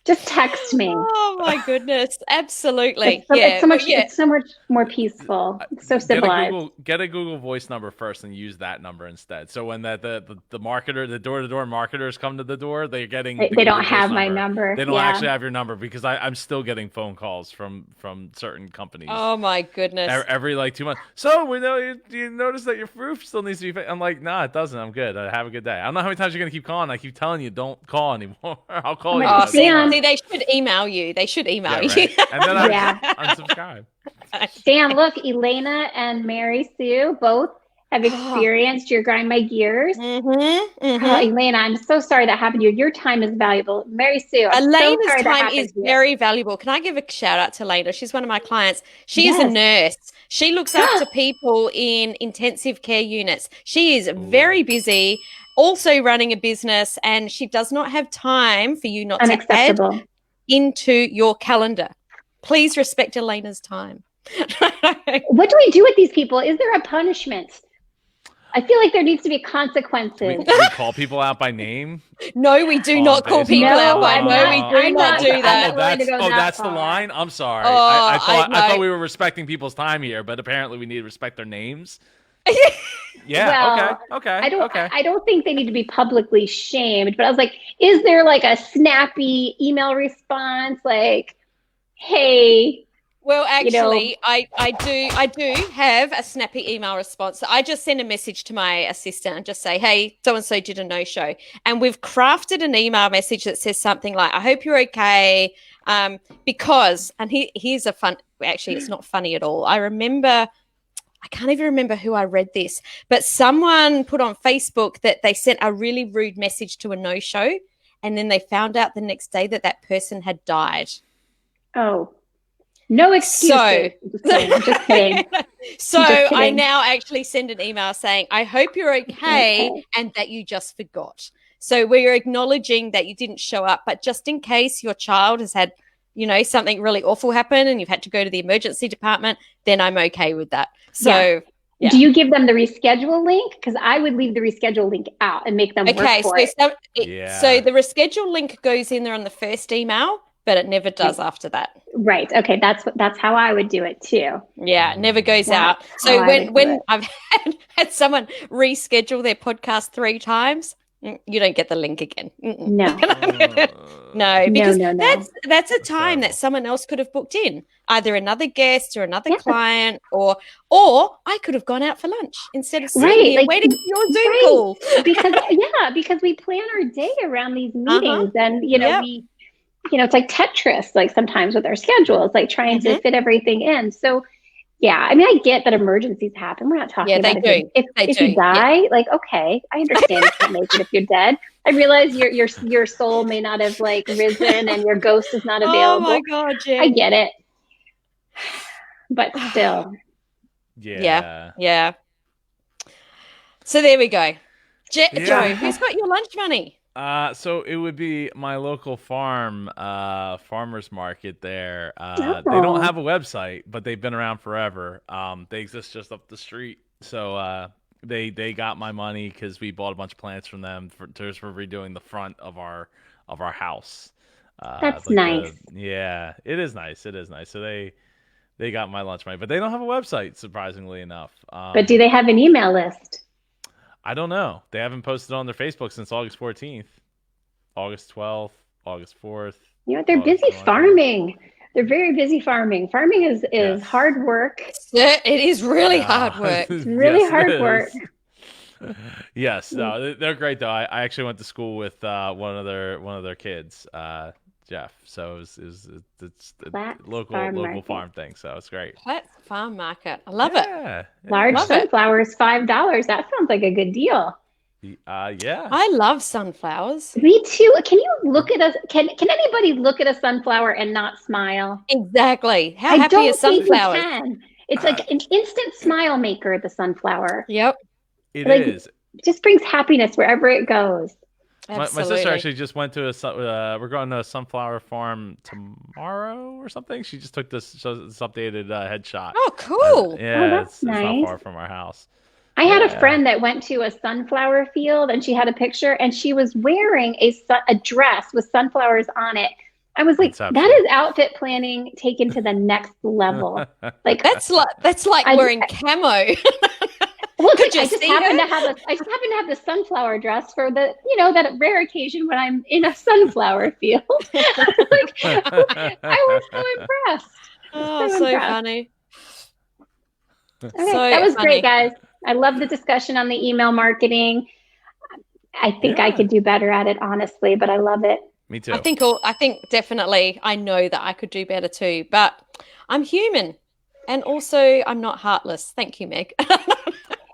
Just text me. Oh my goodness. Absolutely. It's so much more peaceful. It's so civilized. Get a Google Voice number first and use that number instead. So when the marketer, the door-to-door marketers come to the door, they're getting they don't have my number. They don't actually have your number, because I'm still getting phone calls from certain companies. Oh my goodness. Every like 2 months. So we know you notice that your roof still needs to be. I'm like, nah, it doesn't. I'm good. Have a good day. I don't know how many times you're gonna keep calling. I keep telling you, don't call anymore. I'll call you. Oh, see, they should email you. They should email you. Right. And then I unsubscribe. Dan, look, Elena and Mary Sue both have experienced your grind my gears. Elena, I'm so sorry that happened to you. Your time is valuable. Mary Sue, Elena's time is very valuable. Can I give a shout out to Elena? She's one of my clients. She is a nurse. She looks after people in intensive care units. She is very busy, also running a business, and she does not have time for you not to add into your calendar. Please respect Elena's time. What do we do with these people? Is there a punishment? I feel like there needs to be consequences. We call people out by name? No, we do not call people out by name. No, we do not do that. That's the line? I'm sorry. I thought we were respecting people's time here, but apparently we need to respect their names. Yeah. Well, okay. I don't think they need to be publicly shamed, but I was like, is there like a snappy email response? Like, hey. Well, actually, I do have a snappy email response. I just send a message to my assistant and just say, hey, so-and-so did a no-show. And we've crafted an email message that says something like, I hope you're okay. Because, and here's a fun, actually, it's not funny at all. I can't even remember who I read this, but someone put on Facebook that they sent a really rude message to a no-show, and then they found out the next day that that person had died. Oh, no excuses. Just kidding. I now actually send an email saying, I hope you're okay and that you just forgot. So we're acknowledging that you didn't show up, but just in case your child has had, something really awful happen and you've had to go to the emergency department, then I'm okay with that. So do you give them the reschedule link? Because I would leave the reschedule link out and make them work for it. So the reschedule link goes in there on the first email, but it never does after that. Right. Okay. That's how I would do it too. Yeah. It never goes out. So when I've had someone reschedule their podcast 3 times, you don't get the link again. No. No, because that's a time that someone else could have booked in, either another guest or another client, or I could have gone out for lunch instead of sitting here waiting for your Zoom call. because we plan our day around these meetings, and we, it's like Tetris, like sometimes with our schedule, it's like trying to fit everything in. So. Yeah, I mean, I get that emergencies happen. We're not talking about if you die. Yeah. Like, okay, I understand you can't make it if you're dead. I realize your soul may not have like risen and your ghost is not available. Oh my God, Jen. I get it, but still. Yeah. So there we go. Joe, who's got your lunch money? So it would be my local farmers market there. They don't have a website, but they've been around forever. They exist just up the street. So they got my money because we bought a bunch of plants from them for redoing the front of our house. That's nice. It is nice. So they got my lunch money, but they don't have a website, surprisingly enough. But do they have an email list? I don't know. They haven't posted on their Facebook since August 14th, August 12th, August 4th. They're busy farming. They're very busy farming. Farming is hard work. It is really hard work. It's really hard work. Yes, no, they're great though. I actually went to school with one of their kids, Jeff. So it's a local farm thing. So it's great. Platt's Farm Market. I love it. Large sunflowers, $5. That sounds like a good deal. Yeah. I love sunflowers. Me too. Can you look at us? Can anybody look at a sunflower and not smile? Exactly. How happy is sunflower? It's like an instant smile maker, the sunflower. Yep. It is. It just brings happiness wherever it goes. My sister actually just went to we're going to a sunflower farm tomorrow or something. She just took this updated headshot. Oh, cool. That's nice. It's not far from our house. I had a friend that went to a sunflower field, and she had a picture, and she was wearing a dress with sunflowers on it. I was like, that is outfit planning taken to the next level. Like that's like wearing camo. Well, I just happen to have the sunflower dress for the, that rare occasion when I'm in a sunflower field. I was so impressed. Oh, so funny. Okay, that was great, guys. I love the discussion on the email marketing. I think I could do better at it, honestly, but I love it. Me too. I think definitely I know that I could do better too, but I'm human. And also I'm not heartless. Thank you, Meg.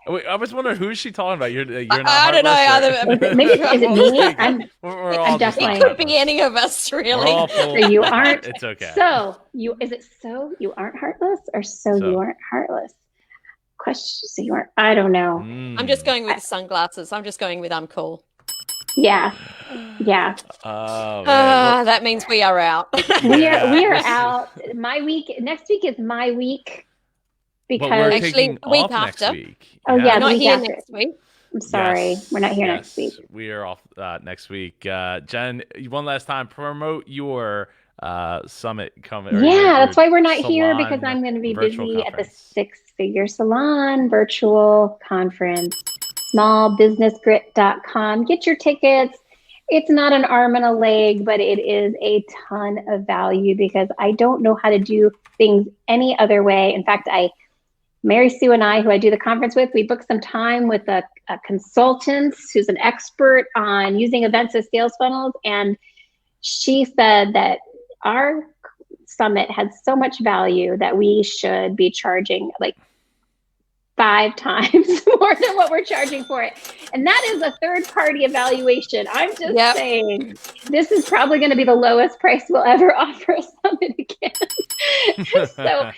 Wait, I was wondering, who is she talking about? You're not I don't know. Maybe is it me? I'm definitely. It could be any of us, really. So you aren't. It's okay. So you aren't heartless, or you aren't heartless? Question. So you aren't. I don't know. I'm just going with the sunglasses. I'm just going with I'm cool. Yeah. That means we are out. we are out. Next week is my week. Because actually, the week after. Next week. Oh, yeah. We're not here next week. I'm sorry. We're not here next week. We are off next week. Jen, one last time, promote your summit coming. Yeah, that's why we're not here, because I'm going to be busy at the Six Figure Salon virtual conference, smallbusinessgrit.com. Get your tickets. It's not an arm and a leg, but it is a ton of value, because I don't know how to do things any other way. In fact, Mary Sue and I, who I do the conference with, we booked some time with a consultant who's an expert on using events as sales funnels. And she said that our summit had so much value that we should be charging like 5 times more than what we're charging for it. And that is a third-party evaluation. I'm just saying, this is probably going to be the lowest price we'll ever offer a summit again. So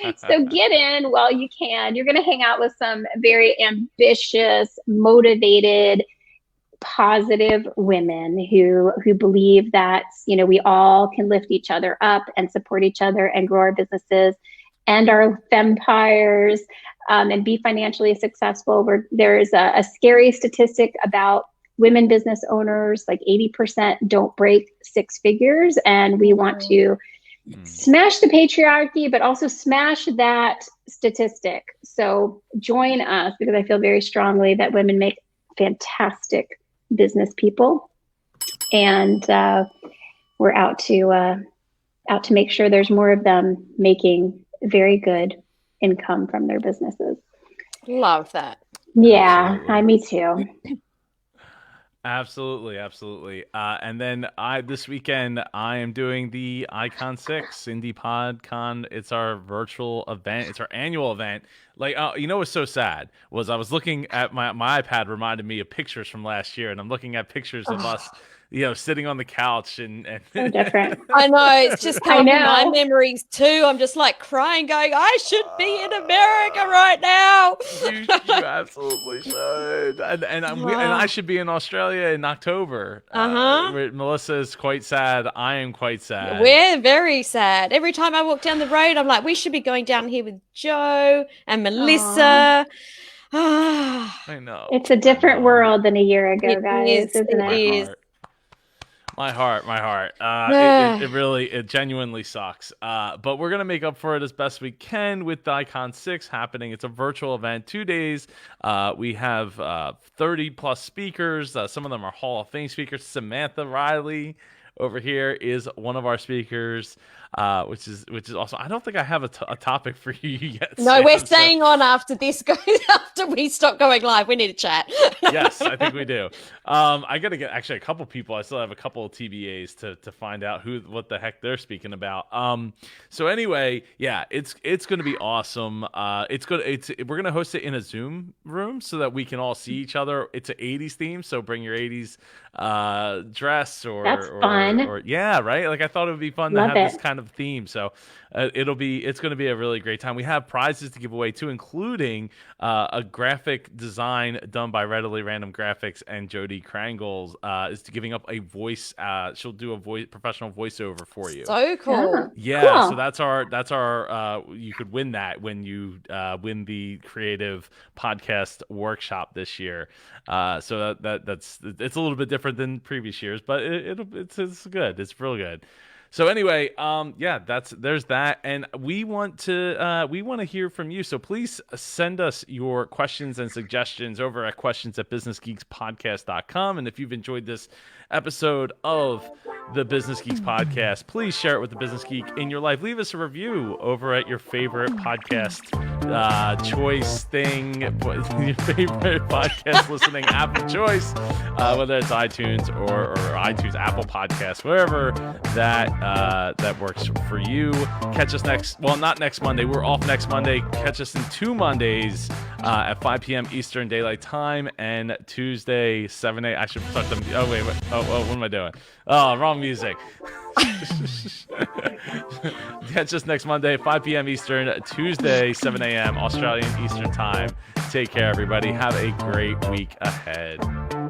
get in while you can. You're going to hang out with some very ambitious, motivated, positive women who believe that, we all can lift each other up and support each other and grow our businesses and our fempires, and be financially successful. There's a scary statistic about women business owners, like 80% don't break 6 figures. And we want to smash the patriarchy, but also smash that statistic. So join us, because I feel very strongly that women make fantastic business people. And we're out to make sure there's more of them making very good income from their businesses. Love that. Yeah, me too. Absolutely. And then this weekend I am doing the Icon 6 Indie PodCon. It's our virtual event. It's our annual event. Like, what's so sad was I was looking at my iPad, reminded me of pictures from last year, and I'm looking at pictures of us, sitting on the couch and so different. I know, it's just coming to my memories too. I'm just like crying, going, I should be in America right now. You absolutely should. And I should be in Australia in October. Melissa is quite sad. I am quite sad. We're very sad. Every time I walk down the road, I'm like, we should be going down here with Joe and Melissa. I know. It's a different world than a year ago, guys. Isn't it? It is. My heart. It genuinely sucks. But we're going to make up for it as best we can with the Icon 6 happening. It's a virtual event, 2 days. We have 30 plus speakers. Some of them are Hall of Fame speakers. Samantha Riley over here is one of our speakers, which is awesome. I don't think I have a topic for you yet. No, Sam, we're staying on after this goes, after we stop going live. We need to chat. Yes, I think we do. I got to get actually a couple people. I still have a couple of TBAs to find out what the heck they're speaking about. So anyway, yeah, it's going to be awesome. We're going to host it in a Zoom room so that we can all see each other. It's an 80s theme, so bring your 80s dress or that's fun. fun. Or yeah, right. Like I thought it would be fun to have this kind of theme. So it's going to be a really great time. We have prizes to give away too, including a graphic design done by Readily Random Graphics, and Jody Krangles is giving up a voice. She'll do a professional voiceover for you. So cool. Yeah. Cool. So that's our. You could win that when you win the creative podcast workshop this year. So that's it's a little bit different than previous years, but it's good. It's real good. So anyway, there's that, and we want to hear from you. So please send us your questions and suggestions over at questions@businessgeekspodcast.com. And if you've enjoyed this episode of the Business Geeks podcast, please share it with the Business Geek in your life. Leave us a review over at your favorite podcast choice thing, your favorite podcast listening app of choice, whether it's iTunes or iTunes, Apple Podcasts, wherever that works for you. Catch us not next Monday. We're off next Monday. Catch us in 2 Mondays at 5 p.m. Eastern Daylight Time, and Tuesday 7 a.m. I should start them. Oh wait. Oh, what am I doing? Oh, wrong music. Catch us next Monday, 5 p.m. Eastern, Tuesday, 7 a.m. Australian Eastern Time. Take care, everybody. Have a great week ahead.